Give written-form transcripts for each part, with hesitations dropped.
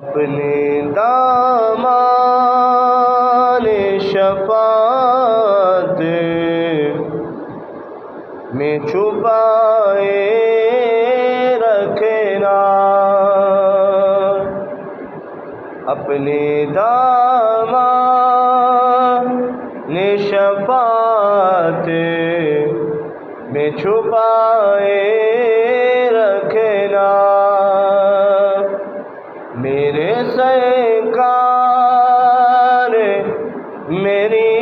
اپنے دامان شفاعت میں چھپائے رکھنا، اپنے دامان شفاعت میں چھپائے رکھنا، میرے سرکار میری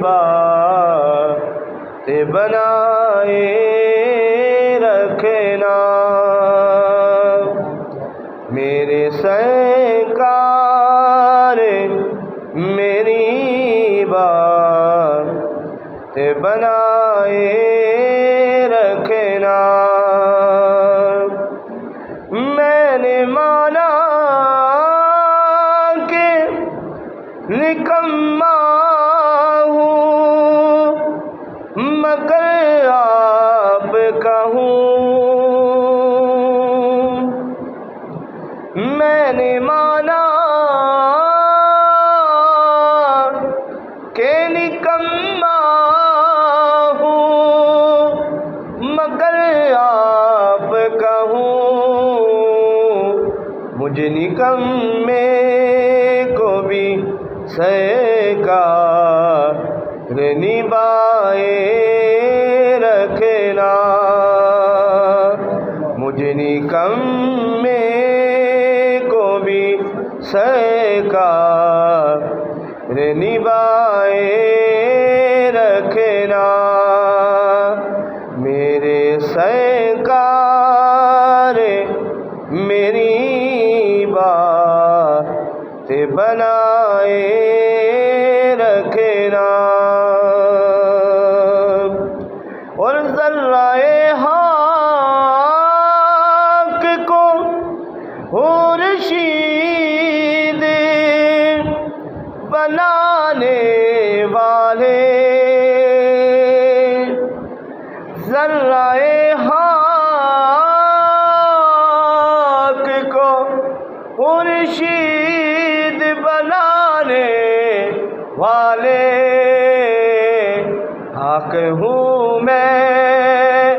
بات بنائے رکھنا، میرے سرکار میری بات بنائے رکھنا۔ میں نے مانا کہ نکما ہوں مگر آپ کا ہوں، میں نے مانا کہ نکما ہوں مگر آپ کا ہوں، مجھے نکمے کو بھی سرکار نبھائے رکھنا، مجھے نکمے کو بھی سرکار نبھائے رکھنا، میرے سرکار میری بات بنائے رکھنا، اور ذرہ حق کو خورشید بنانے والے، ذرہ حق کو خورشید بنانے والے، حق ہوں میں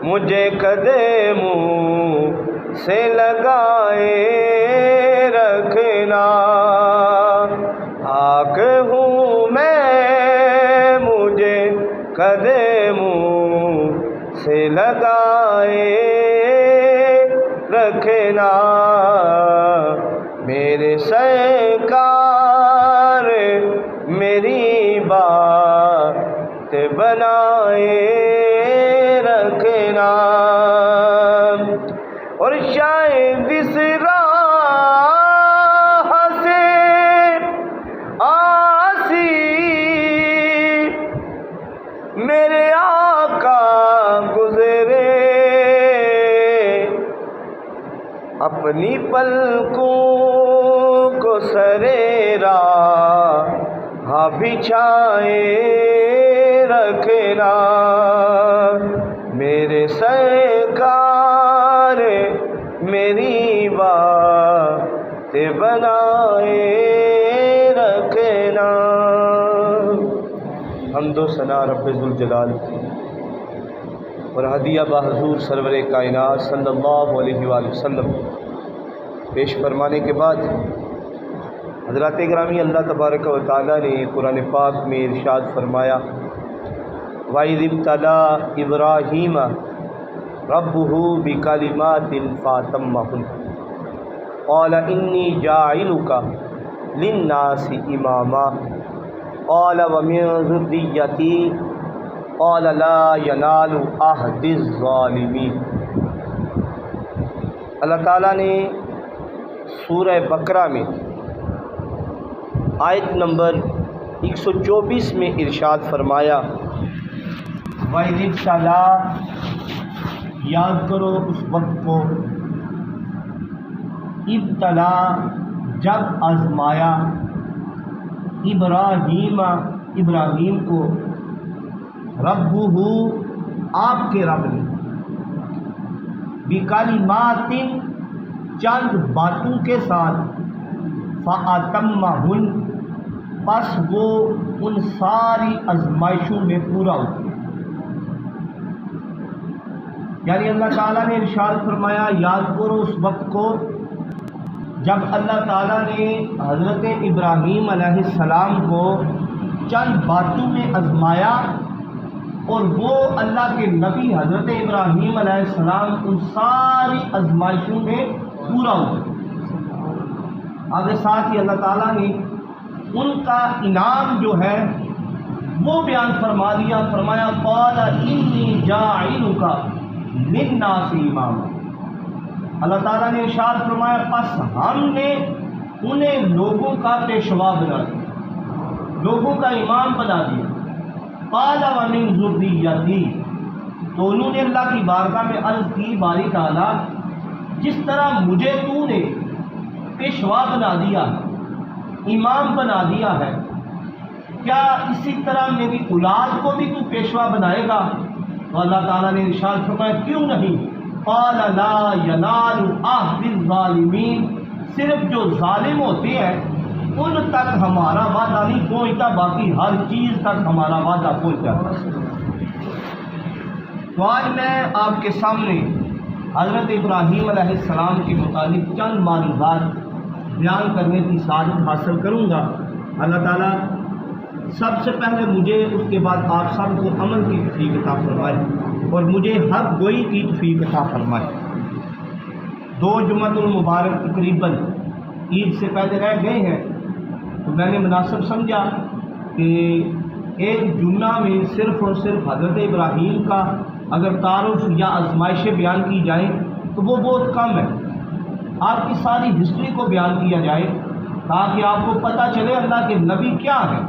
مجھے قدموں سے لگائے رکھنا، حق ہوں میں مجھے قدموں سے لگائے رکھنا، میرے سرکار میری بات بنائے رکھنا، اور شاید اس راہ سے آسی میرے آقا گزرے، اپنی پلکوں کو سرے راہ بچھائے رکھنا، میرے سرکار میری بات بنائے رکھنا۔ حمد و ثنا رب ذوالجلال اور ہدیہ بحضور سرور کائنات صلی اللہ علیہ وآلہ وسلم پیش فرمانے کے بعد حضرات گرامی، اللہ تبارک و تعالیٰ نے قرآن پاک میں ارشاد فرمایا، وَإِذِ ابْتَلَىٰ إِبْرَاهِيمَ رَبُّهُ بِكَلِمَاتٍ فَأَتَمَّهُنَّ قَالَ إِنِّي جَاعِلُكَ لِلنَّاسِ إِمَامًا قَالَ وَمِن ذُرِّيَّتِي قَالَ لَا يَنَالُ عَهْدِ الظَّالِمِينَ۔ اللہ تعالیٰ نے سورہ بقرہ میں آیت نمبر 124 میں ارشاد فرمایا، وَإِذِ ابْتَلَىٰ، یاد کرو اس وقت کو، ابتلا جب آزمایا، ابراہیم کو، ربہ آپ کے رب نے، بکلمات چند باتوں کے ساتھ فَأَتَمَّهُنْ، پس وہ ان ساری آزمائشوں میں پورا اترے۔ یعنی اللہ تعالیٰ نے ارشاد فرمایا، یاد کرو اس وقت کو جب اللہ تعالیٰ نے حضرت ابراہیم علیہ السلام کو چند باتوں میں آزمایا، اور وہ اللہ کے نبی حضرت ابراہیم علیہ السلام ان ساری آزمائشوں میں پورا اترے۔ آگے ساتھ ہی اللہ تعالیٰ نے ان کا انعام جو ہے وہ بیان فرما دیا، فرمایا قال انی جاعلک للناس اماما۔ اللہ تعالیٰ نے ارشاد فرمایا پس ہم نے انہیں لوگوں کا پیشوا بنا دیا، لوگوں کا امام بنا دیا۔ قال ومن ذریتی، تو انہوں نے اللہ کی بارگاہ میں عرض کی، باری تعالیٰ جس طرح مجھے تو نے پیشوا بنا دیا، امام بنا دیا ہے، کیا اسی طرح میری اولاد کو بھی تو پیشوا بنائے گا؟ تو اللہ تعالیٰ نے ارشاد فرمایا کیوں نہیں؟ قال لا ینال عہد الظالمین، صرف جو ظالم ہوتے ہیں ان تک ہمارا وعدہ نہیں پہنچتا، باقی ہر چیز تک ہمارا وعدہ پہنچتا ہے۔ تو آج میں آپ کے سامنے حضرت ابراہیم علیہ السلام کے متعلق چند معلومات بیان کرنے کی سعادت حاصل کروں گا۔ اللہ تعالیٰ سب سے پہلے مجھے، اس کے بعد آپ سب کو عمل کی توفیق عطا فرمائے اور مجھے حق گوئی کی توفیق عطا فرمائے۔ 2 جمعۃ المبارک تقریباً عید سے پہلے رہ گئے ہیں، تو میں نے مناسب سمجھا کہ ایک جمعہ میں صرف اور صرف حضرت ابراہیم کا اگر تعارف یا آزمائشیں بیان کی جائیں تو وہ بہت کم ہے۔ آپ کی ساری ہسٹری کو بیان کیا جائے تاکہ آپ کو پتہ چلے اللہ کے نبی کیا ہیں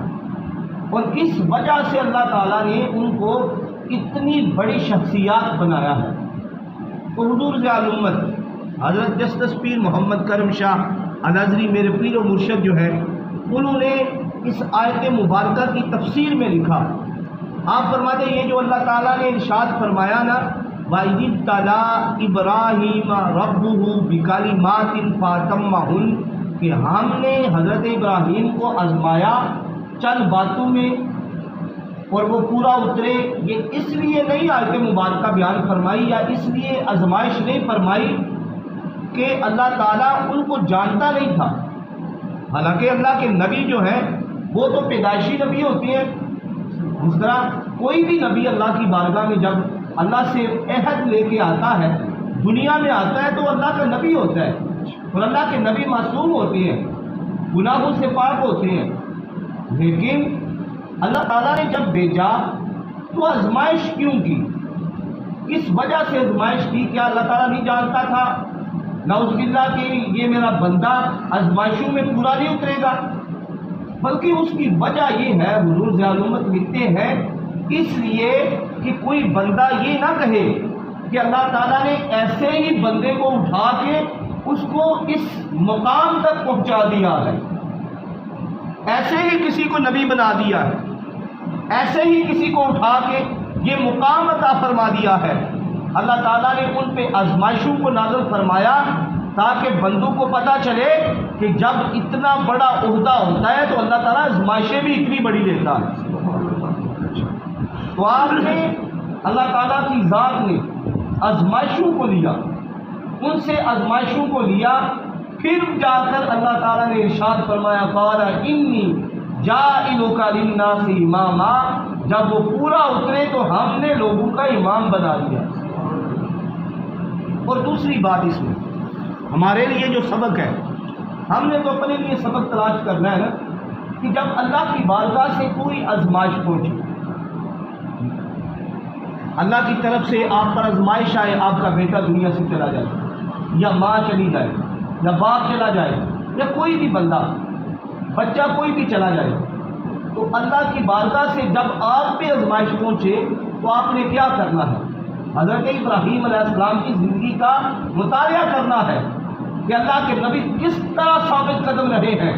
اور کس وجہ سے اللہ تعالیٰ نے ان کو اتنی بڑی شخصیات بنایا ہے۔ تو حضور ذیال امت حضرت جسٹس پیر محمد کرم شاہ الازہری میرے پیر و مرشد جو ہے، انہوں نے اس آیت مبارکہ کی تفسیر میں لکھا، آپ فرماتے ہیں یہ جو اللہ تعالیٰ نے ارشاد فرمایا نا، وَإِذِ ابْتَلَىٰ إِبْرَاهِيمَ رَبُّهُ بِكَلِمَاتٍ فَأَتَمَّهُنَّ، کہ ہم نے حضرت ابراہیم کو آزمایا چند باتوں میں اور وہ پورا اترے۔ یہ اس لیے نہیں آیت مبارکہ بیان فرمائی یا اس لیے آزمائش نہیں فرمائی کہ اللہ تعالیٰ ان کو جانتا نہیں تھا، حالانکہ اللہ کے نبی جو ہیں وہ تو پیدائشی نبی ہوتے ہیں۔ اس طرح کوئی بھی نبی اللہ کی بارگاہ میں جب اللہ سے عہد لے کے آتا ہے، دنیا میں آتا ہے، تو اللہ کا نبی ہوتا ہے، اور اللہ کے نبی معصوم ہوتے ہیں، گناہوں سے پاک ہوتے ہیں۔ لیکن اللہ تعالیٰ نے جب بھیجا تو آزمائش کیوں کی، کس وجہ سے آزمائش کی؟ کیا اللہ تعالیٰ نہیں جانتا تھا نعوذ باللہ کہ یہ میرا بندہ آزمائشوں میں پورا نہیں اترے گا؟ بلکہ اس کی وجہ یہ ہے، حضور ذیال امت لکھتے ہیں، اس لیے کہ کوئی بندہ یہ نہ کہے کہ اللہ تعالیٰ نے ایسے ہی بندے کو اٹھا کے اس کو اس مقام تک پہنچا دیا ہے، ایسے ہی کسی کو نبی بنا دیا ہے، ایسے ہی کسی کو اٹھا کے یہ مقام عطا فرما دیا ہے۔ اللہ تعالیٰ نے ان پہ آزمائشوں کو نازل فرمایا تاکہ بندوں کو پتہ چلے کہ جب اتنا بڑا عہدہ ہوتا ہے تو اللہ تعالیٰ آزمائشیں بھی اتنی بڑی لیتا ہے۔ تو آپ نے اللہ تعالیٰ کی ذات نے آزمائشوں کو لیا، ان سے آزمائشوں کو لیا، پھر جا کر اللہ تعالیٰ نے ارشاد فرمایا قال انی جاعلک للناس اماما، جب وہ پورا اترے تو ہم نے لوگوں کا امام بنا دیا۔ اور دوسری بات اس میں ہمارے لیے جو سبق ہے، ہم نے تو اپنے لیے سبق تلاش کرنا ہے نا، کہ جب اللہ کی بارگاہ سے کوئی آزمائش پہنچے، اللہ کی طرف سے آپ پر آزمائش آئے، آپ کا بیٹا دنیا سے چلا جائے یا ماں چلی جائے یا باپ چلا جائے یا کوئی بھی بندہ، بچہ کوئی بھی چلا جائے، تو اللہ کی بارگاہ سے جب آپ پہ آزمائش پہنچے تو آپ نے کیا کرنا ہے؟ حضرت ابراہیم علیہ السلام کی زندگی کا مطالعہ کرنا ہے کہ اللہ کے نبی کس طرح ثابت قدم رہے ہیں۔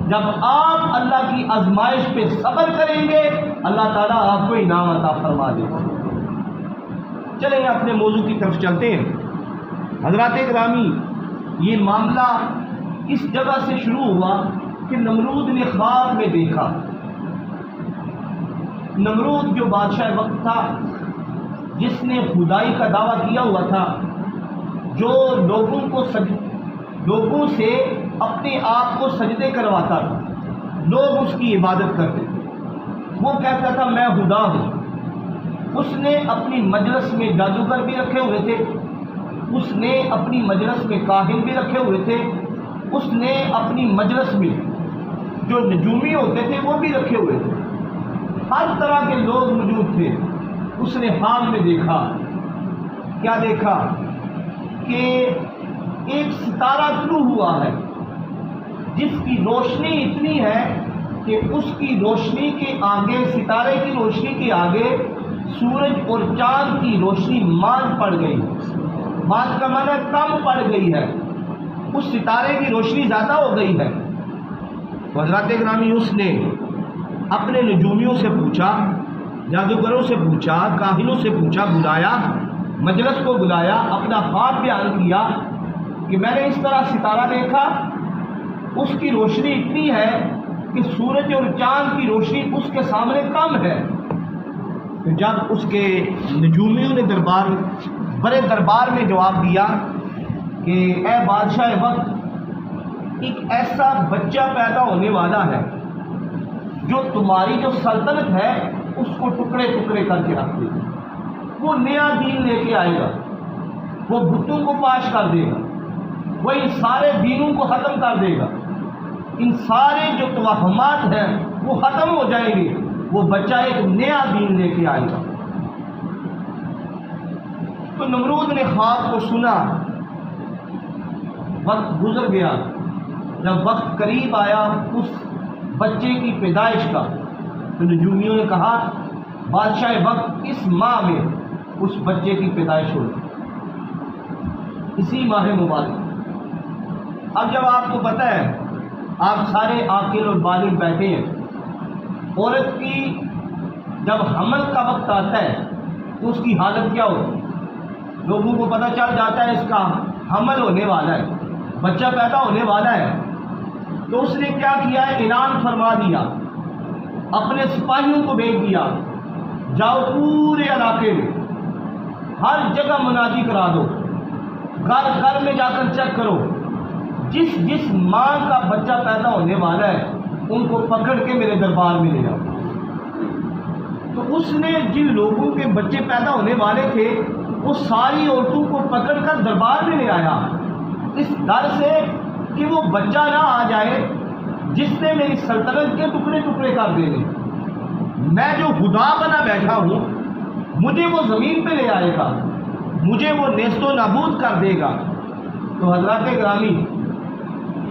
جب آپ اللہ کی آزمائش پہ صبر کریں گے، اللہ تعالیٰ آپ کو انعام عطا فرما دے گا۔ چلیں اپنے موضوع کی طرف چلتے ہیں۔ حضرات گرامی، یہ معاملہ اس جگہ سے شروع ہوا کہ نمرود نے خواب میں دیکھا. نمرود جو بادشاہ وقت تھا، جس نے خدائی کا دعویٰ کیا ہوا تھا، جو لوگوں سے اپنے آپ کو سجدے کرواتا تھا، لوگ اس کی عبادت کرتے تھے، وہ کہتا تھا میں خدا ہوں. اس نے اپنی مجلس میں جادوگر بھی رکھے ہوئے تھے، اس نے اپنی مجلس میں کاہن بھی رکھے ہوئے تھے، اس نے اپنی مجلس میں جو نجومی ہوتے تھے وہ بھی رکھے ہوئے تھے، ہر طرح کے لوگ موجود تھے. اس نے خواب میں دیکھا، کیا دیکھا کہ ایک ستارہ طلوع ہوا ہے جس کی روشنی اتنی ہے کہ اس کی روشنی کے آگے، ستارے کی روشنی کے آگے سورج اور چاند کی روشنی ماند پڑ گئی. ماند کا معنی کم پڑ گئی ہے، اس ستارے کی روشنی زیادہ ہو گئی ہے. حضرات گرامی، اس نے اپنے نجومیوں سے پوچھا، جادوگروں سے پوچھا، کاہنوں سے پوچھا، بلایا، مجلس کو بلایا، اپنا خواب بیان کیا کہ میں نے اس طرح ستارہ دیکھا، اس کی روشنی اتنی ہے کہ سورج اور چاند کی روشنی اس کے سامنے کم ہے. جب اس کے نجومیوں نے بڑے دربار میں جواب دیا کہ اے بادشاہ وقت، ایک ایسا بچہ پیدا ہونے والا ہے جو تمہاری جو سلطنت ہے اس کو ٹکڑے ٹکڑے کر کے رکھ دے گا. وہ نیا دین لے کے آئے گا، وہ بتوں کو پاش کر دے گا، وہ ان سارے دینوں کو ختم کر دے گا، ان سارے جو توہمات ہیں وہ ختم ہو جائیں گے. وہ بچہ ایک نیا دین لے کے آئے گا. تو نمرود نے خواب کو سنا. وقت گزر گیا. جب وقت قریب آیا اس بچے کی پیدائش کا، تو نجومیوں نے کہا بادشاہ وقت اس ماہ میں اس بچے کی پیدائش ہوگی، اسی ماہ مبارک. اب جب آپ کو پتہ ہے، آپ سارے عاقل اور بالغ بیٹھے ہیں، عورت کی جب حمل کا وقت آتا ہے تو اس کی حالت کیا ہوتی ہے؟ لوگوں کو پتہ چل جاتا ہے اس کا حمل ہونے والا ہے، بچہ پیدا ہونے والا ہے. تو اس نے کیا کیا ہے؟ اعلان فرما دیا، اپنے سپاہیوں کو بھیج دیا، جاؤ پورے علاقے میں ہر جگہ منادی کرا دو، گھر گھر میں جا کر چیک کرو، جس جس ماں کا بچہ پیدا ہونے والا ہے ان کو پکڑ کے میرے دربار میں لے جاؤ. تو اس نے جن لوگوں کے بچے پیدا ہونے والے تھے وہ ساری عورتوں کو پکڑ کر دربار میں لے آیا، اس ڈر سے کہ وہ بچہ نہ آ جائے جس نے میری سلطنت کے ٹکڑے ٹکڑے کر دینے. میں جو خدا بنا بیٹھا ہوں، مجھے وہ زمین پہ لے آئے گا، مجھے وہ نیست و نابود کر دے گا. تو حضرات گرامی،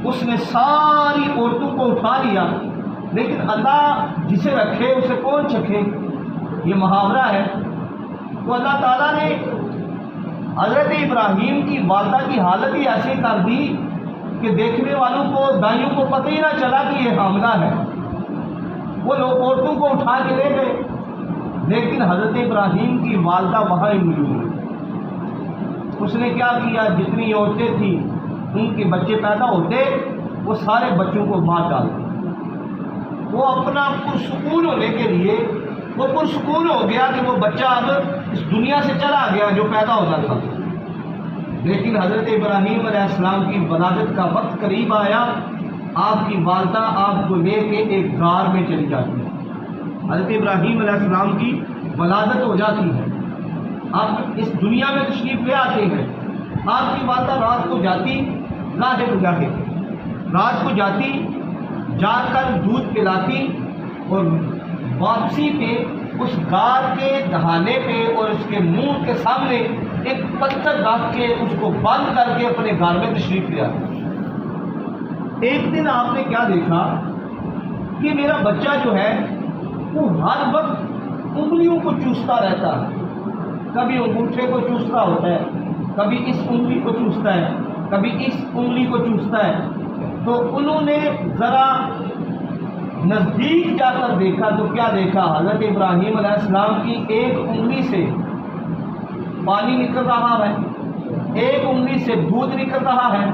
اس نے ساری عورتوں کو اٹھا لیا، لیکن اللہ جسے رکھے اسے کون چکھے، یہ محاورہ ہے. تو اللہ تعالیٰ نے حضرت ابراہیم کی والدہ کی حالت ہی ایسی کر دی کہ دیکھنے والوں کو، دائیوں کو پتہ ہی نہ چلا کہ یہ حاملہ ہے. وہ لوگ عورتوں کو اٹھا کے لے گئے، لیکن حضرت ابراہیم کی والدہ وہاں ہی موجود ہوئی. اس نے کیا کیا؟ جتنی عورتیں تھیں ان کے بچے پیدا ہوتے وہ سارے بچوں کو مار ڈالتے. وہ اپنا پرسکون ہونے کے لیے وہ پرسکون ہو گیا کہ وہ بچہ اب اس دنیا سے چلا گیا جو پیدا ہونا تھا. لیکن حضرت ابراہیم علیہ السلام کی ولادت کا وقت قریب آیا. آپ کی والدہ آپ کو لے کے ایک غار میں چلی جاتی ہے. حضرت ابراہیم علیہ السلام کی ولادت ہو جاتی ہے، آپ اس دنیا میں تشریف لے آتے ہیں. آپ کی والدہ رات کو جاتی، رات کو جاتی، جا کر دودھ پلاتی اور واپسی پہ اس غار کے دہانے پہ اور اس کے منہ کے سامنے ایک پتھر رکھ کے اس کو بند کر کے اپنے گھر میں تشریف لے آتی. ایک دن آپ نے کیا دیکھا کہ میرا بچہ جو ہے وہ ہر وقت انگلیوں کو چوستا رہتا ہے، کبھی انگوٹھے کو چوستا ہوتا ہے، کبھی اس انگلی کو چوستا ہے، کبھی اس انگلی کو چوستا ہے. تو انہوں نے ذرا نزدیک جا کر دیکھا تو کیا دیکھا؟ حضرت ابراہیم علیہ السلام کی ایک انگلی سے پانی نکل رہا ہے، ایک انگلی سے دودھ نکل رہا ہے،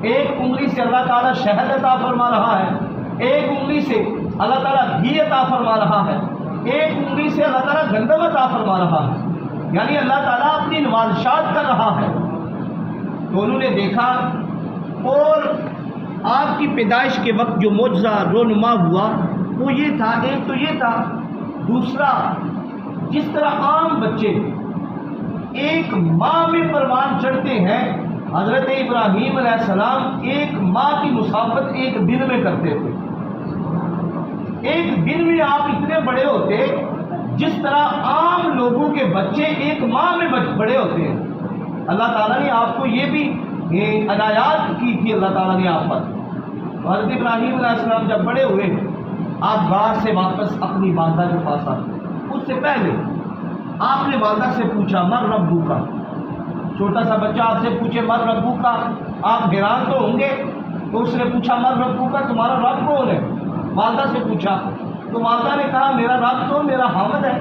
ایک انگلی سے اللہ تعالیٰ شہد عطا فرما رہا ہے، ایک انگلی سے اللہ تعالیٰ گھی عطا فرما رہا ہے، ایک انگلی سے اللہ تعالیٰ گندم عطا فرما رہا ہے، یعنی اللہ تعالیٰ اپنی نوازشات کر رہا ہے۔ تو انہوں نے دیکھا، اور آپ کی پیدائش کے وقت جو معجزہ رونما ہوا وہ یہ تھا، ایک تو یہ تھا، دوسرا جس طرح عام بچے ایک ماہ میں پروان چڑھتے ہیں، حضرت ابراہیم علیہ السلام ایک ماہ کی مسافت ایک دن میں کرتے تھے۔ ایک دن میں آپ اتنے بڑے ہوتے جس طرح عام لوگوں کے بچے ایک ماہ میں بڑے ہوتے ہیں۔ اللہ تعالیٰ نے آپ کو یہ بھی عنایات کی تھی، اللہ تعالیٰ نے آپ پر۔ حضرت ابراہیم علیہ السلام جب بڑے ہوئے، آپ غار سے واپس اپنی والدہ کے پاس آتے، اس سے پہلے آپ نے والدہ سے پوچھا من ربو کا۔ چھوٹا سا بچہ آپ سے پوچھے من ربو کا، آپ حیران تو ہوں گے۔ تو اس نے پوچھا من ربو کا، تمہارا رب کون ہے؟ والدہ سے پوچھا تو والدہ نے کہا میرا رب تو میرا حامد ہے،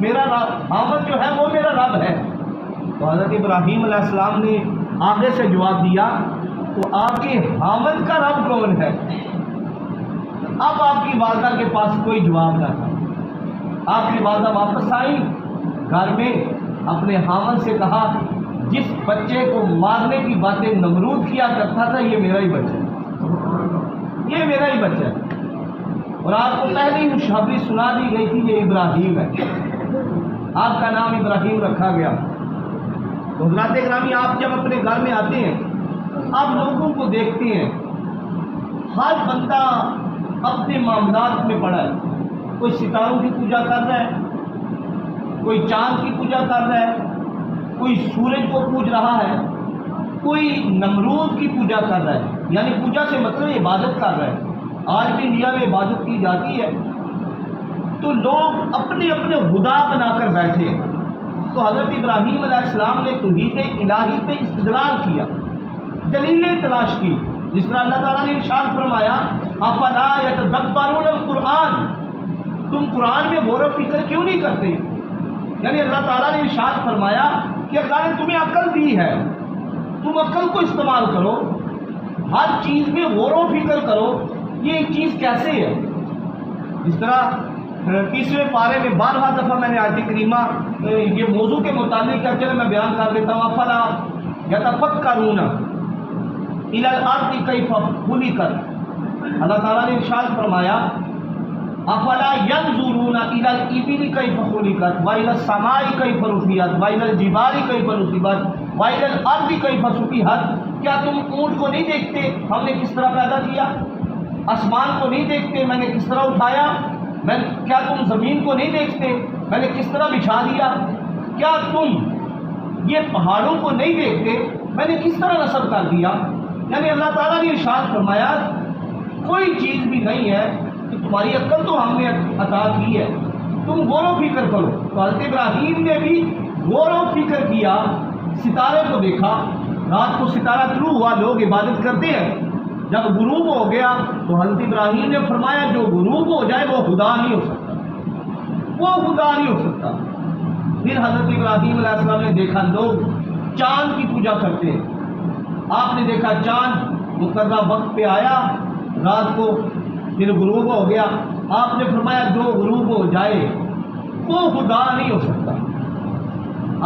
میرا رب حامد جو ہے وہ میرا رب ہے۔ تو حضرت ابراہیم علیہ السلام نے آگے سے جواب دیا تو آپ کے حامد کا رب کون ہے؟ اب آپ کی والدہ کے پاس کوئی جواب نہ تھا۔ آپ کی والدہ واپس آئی گھر میں، اپنے حامد سے کہا جس بچے کو مارنے کی باتیں نمرود کیا کرتا تھا یہ میرا ہی بچہ ہے، یہ میرا ہی بچہ ہے۔ اور آپ کو پہلے ہی خوشخبری سنا دی گئی تھی یہ ابراہیم ہے، آپ کا نام ابراہیم رکھا گیا۔ تو حضرات گرامی، آپ جب اپنے گھر میں آتے ہیں، آپ لوگوں کو دیکھتے ہیں، ہر بندہ اپنے معاملات میں پڑا ہے۔ کوئی ستاروں کی پوجا کر رہا ہے، کوئی چاند کی پوجا کر رہا ہے، کوئی سورج کو پوج رہا ہے، کوئی نمرود کی پوجا کر رہا ہے، یعنی پوجا سے مطلب عبادت کر رہا ہے۔ آج بھی انڈیا میں عبادت کی جاتی ہے، تو لوگ اپنے اپنے خدا بنا کر بیٹھے ہیں۔ تو حضرت ابراہیم علیہ السلام نے توحید الہی پہ استدلال کیا، دلیلیں تلاش کی، جس طرح اللہ تعالیٰ نے ارشاد فرمایا افلا یتدبرون القرآن، تم قرآن میں غور و فکر کیوں نہیں کرتے؟ یعنی اللہ تعالیٰ نے ارشاد فرمایا کہ اللہ نے تمہیں عقل دی ہے، تم عقل کو استعمال کرو، ہر چیز میں غور و فکر کرو، یہ ایک چیز کیسے ہے؟ اس طرح 30ویں پارے میں 12 دفعہ میں نے آیت کریمہ یہ موضوع کے متعلق کیا چلے میں بیان کر دیتا ہوں۔ افلا یتفکرون الی الارض کیف خلقت، اللہ تعالیٰ نے ارشاد فرمایا افلا ینظرون الی الابل کیف خلقت والی السماء کیف رفعت والی الجبال کیف نصبت والی الارض کیف سطحت، کیا تم اونٹ کو نہیں دیکھتے ہم نے کس طرح پیدا کیا؟ آسمان کو نہیں دیکھتے میں نے کس طرح اٹھایا؟ کیا تم زمین کو نہیں دیکھتے میں نے کس طرح بچھا دیا؟ کیا تم یہ پہاڑوں کو نہیں دیکھتے میں نے کس طرح نصب کر دیا؟ یعنی اللہ تعالیٰ نے ارشاد فرمایا کوئی چیز بھی نہیں ہے کہ تمہاری عقل تو ہم نے عطا کی ہے، تم غور و فکر کرو۔ تو حضرت ابراہیم نے بھی غور و فکر کیا، ستارے کو دیکھا، رات کو ستارہ طلوع ہوا، لوگ عبادت کرتے ہیں، جب غروب ہو گیا تو حضرت ابراہیم نے فرمایا جو غروب ہو جائے وہ خدا نہیں ہو سکتا، وہ خدا نہیں ہو سکتا۔ پھر حضرت ابراہیم علیہ السلام نے دیکھا لوگ چاند کی پوجا کرتے ہیں، آپ نے دیکھا چاند مقررہ وقت پہ آیا رات کو، پھر غروب ہو گیا، آپ نے فرمایا جو غروب ہو جائے وہ خدا نہیں ہو سکتا،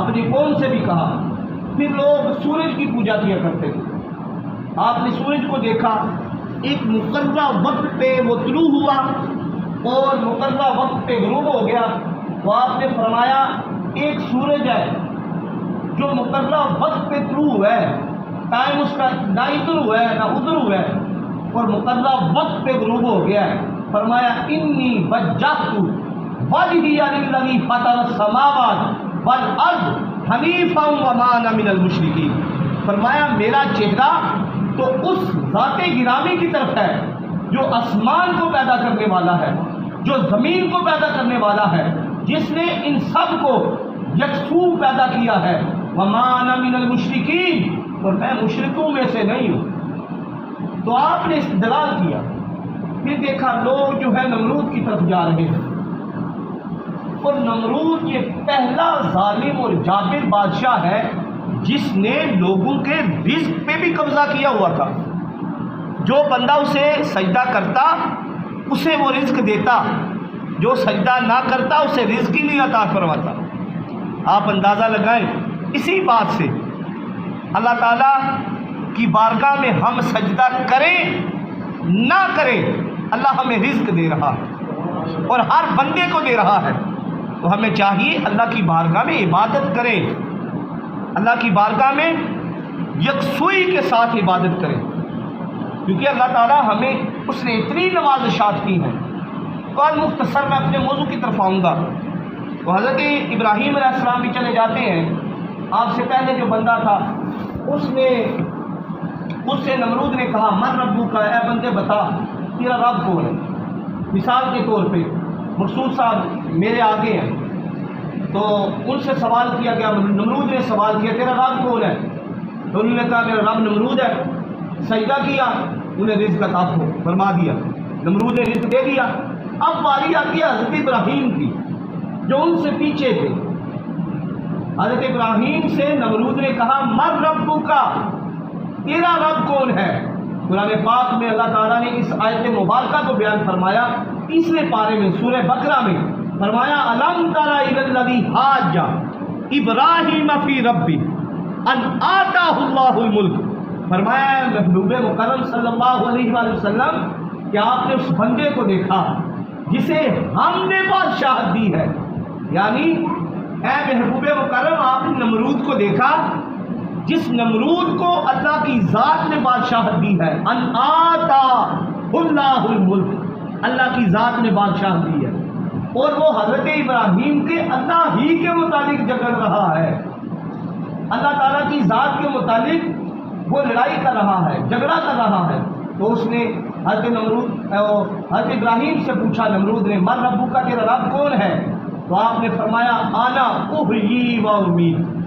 اپنی قوم سے بھی کہا۔ پھر لوگ سورج کی پوجا کیا کرتے تھے، آپ نے سورج کو دیکھا ایک مقررہ وقت پہ وہ طلوع ہوا اور مقررہ وقت پہ غروب ہو گیا، تو آپ نے فرمایا ایک سورج ہے جو مقررہ وقت پہ طلوع ہوا ہے، ٹائم اس کا نہ ادھر ہوا ہے نہ ادھر ہوا ہے، اور مقررہ وقت پہ غروب ہو گیا ہے۔ فرمایا انی وجہت وجہی للذی فطر السماوات والارض حنیفا وما انا من المشرکین، فرمایا میرا چہرہ تو اس ذات گرامی کی طرف ہے جو آسمان کو پیدا کرنے والا ہے، جو زمین کو پیدا کرنے والا ہے، جس نے ان سب کو یکسو پیدا کیا ہے۔ وما انا من المشرکین، اور میں مشرکوں میں سے نہیں ہوں۔ تو آپ نے استدلال کیا، پھر دیکھا لوگ جو ہے نمرود کی طرف جا رہے ہیں، اور نمرود یہ پہلا ظالم اور جابر بادشاہ ہے جس نے لوگوں کے رزق پہ بھی قبضہ کیا ہوا تھا. جو بندہ اسے سجدہ کرتا اسے وہ رزق دیتا، جو سجدہ نہ کرتا اسے رزق ہی نہیں عطا فرماتا. آپ اندازہ لگائیں اسی بات سے اللہ تعالیٰ کی بارگاہ میں ہم سجدہ کریں نہ کریں اللہ ہمیں رزق دے رہا ہے اور ہر بندے کو دے رہا ہے. تو ہمیں چاہیے اللہ کی بارگاہ میں عبادت کریں، اللہ کی بارگاہ میں یکسوئی کے ساتھ عبادت کریں، کیونکہ اللہ تعالیٰ ہمیں اس نے اتنی نوازشات کی ہیں. تو آج مختصر میں اپنے موضوع کی طرف آؤں گا. تو حضرت ابراہیم علیہ السلام بھی چلے جاتے ہیں. آپ سے پہلے جو بندہ تھا اس سے نمرود نے کہا من ربو کا، اے بندے بتا تیرا رب کون ہے. مثال کے طور پہ مقصود صاحب میرے آگے ہیں، تو ان سے سوال کیا گیا، نمرود نے سوال کیا تیرا رب کون ہے؟ تو انہوں نے کہا میرا رب نمرود ہے. سجدہ کیا، انہیں رزق عطا فرما دیا، نمرود نے رزق دے دیا. اب باری آتی ہے حضرت ابراہیم کی جو ان سے پیچھے تھے. حضرت ابراہیم سے نمرود نے کہا من ربو کا، تیرا رب کون ہے؟ قرآن پاک میں اللہ تعالیٰ نے اس آیت مبارکہ کو بیان فرمایا 30ویں پارے میں سورہ بقرہ میں فرمایا الم تر الی الذی حاج ابراہیم فی ربی ان آتاہ اللہ الملک. فرمایا محبوب مکرم صلی اللہ علیہ وآلہ وسلم کہ آپ نے اس بندے کو دیکھا جسے ہم نے بادشاہت دی ہے. یعنی اے محبوب مکرم آپ نے نمرود کو دیکھا جس نمرود کو اللہ کی ذات نے بادشاہت دی ہے. ان آتا اللہ الملک، اللہ کی ذات نے بادشاہت دی ہے اور وہ حضرت ابراہیم کے اللہ ہی کے متعلق جگڑ رہا ہے، اللہ تعالیٰ کی ذات کے متعلق وہ لڑائی کر رہا ہے، جھگڑا کر رہا ہے. تو اس نے حضرت ابراہیم سے پوچھا نمرود نے من ربو کا، تیرا رب کون ہے؟ تو آپ نے فرمایا انا احیی و امیت.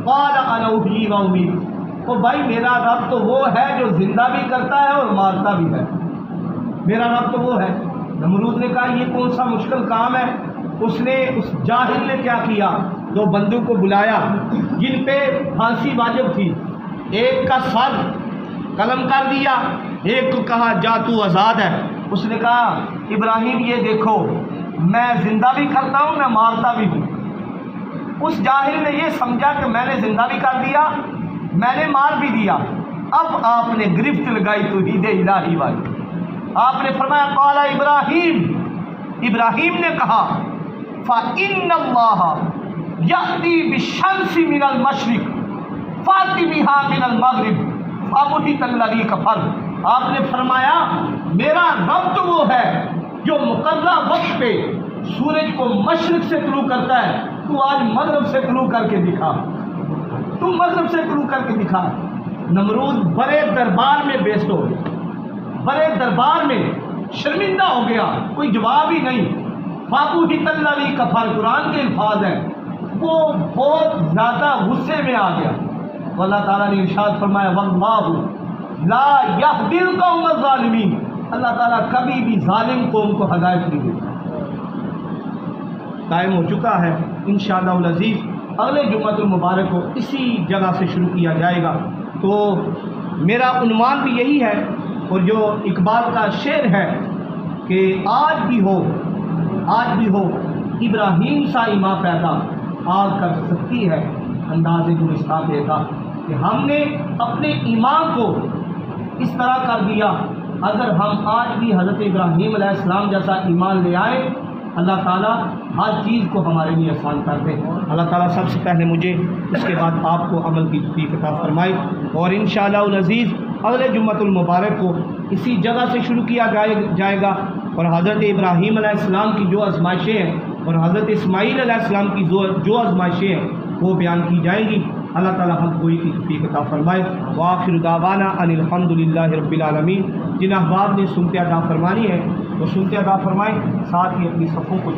قال انا احیی و امیت. تو بھائی میرا رب تو وہ ہے جو زندہ بھی کرتا ہے اور مارتا بھی ہے، میرا رب تو وہ ہے. نمرود نے کہا یہ کون سا مشکل کام ہے. اس جاہل نے کیا کیا، دو بندوں کو بلایا جن پہ پھانسی واجب تھی. ایک کا سر قلم کر دیا، ایک کو کہا جا تو آزاد ہے. اس نے کہا ابراہیم یہ دیکھو میں زندہ بھی کرتا ہوں میں مارتا بھی ہوں. اس جاہل نے یہ سمجھا کہ میں نے زندہ بھی کر دیا میں نے مار بھی دیا. اب آپ نے گرفت لگائی توحید الہی والی. آپ نے فرمایا قال ابراہیم نے کہا فإن اللہ یأتی بالشمس من المشرق فأتی بها من المغرب فبہت الذی کفر. آپ نے فرمایا میرا رب تو وہ ہے جو مقررہ وقت پہ سورج کو مشرق سے طلوع کرتا ہے، تو آج مغرب سے طلوع کر کے دکھا، تو مغرب سے طلوع کر کے دکھا. نمرود بڑے دربار میں بیست ہو گیا، بڑے دربار میں شرمندہ ہو گیا، کوئی جواب ہی نہیں. فبہت الذی کفر قرآن کے الفاظ ہیں، وہ بہت زیادہ غصے میں آ گیا. تو اللہ تعالیٰ نے ارشاد فرمایا واللہ لا یہدی القوم الظالمین. اللہ تعالیٰ کبھی بھی ظالم قوم کو ہدایت نہیں دیتا. ٹائم ہو چکا ہے، انشاءاللہ العزیز اگلے جمعۃ المبارک کو اسی جگہ سے شروع کیا جائے گا. تو میرا عنوان بھی یہی ہے اور جو اقبال کا شعر ہے کہ آج بھی ہو ابراہیم سا ایماں پیدا آگ کر سکتی ہے انداز گلستان دیکھا. کہ ہم نے اپنے ایمان کو اس طرح کر دیا. اگر ہم آج بھی حضرت ابراہیم علیہ السلام جیسا ایمان لے آئیں اللہ تعالیٰ ہر چیز کو ہمارے لیے آسان کر دے. اللہ تعالیٰ سب سے پہلے مجھے اس کے بعد آپ کو عمل کی توفیق عطا فرمائے. اور انشاءاللہ العزیز اگلے جمعۃ المبارک کو اسی جگہ سے شروع کیا جائے گا اور حضرت ابراہیم علیہ السلام کی جو آزمائشیں ہیں اور حضرت اسماعیل علیہ السلام کی جو آزمائشیں ہیں وہ بیان کی جائیں گی. اللہ تعالیٰ ہم کوئی کی توفیق عطا فرمائے. وآخر دعوانا ان الحمد للہ رب العالمین. جن احباب نے سنتے ادا فرمانی ہے وہ سنتے ادا فرمائیں، ساتھ ہی اپنی صفوں کو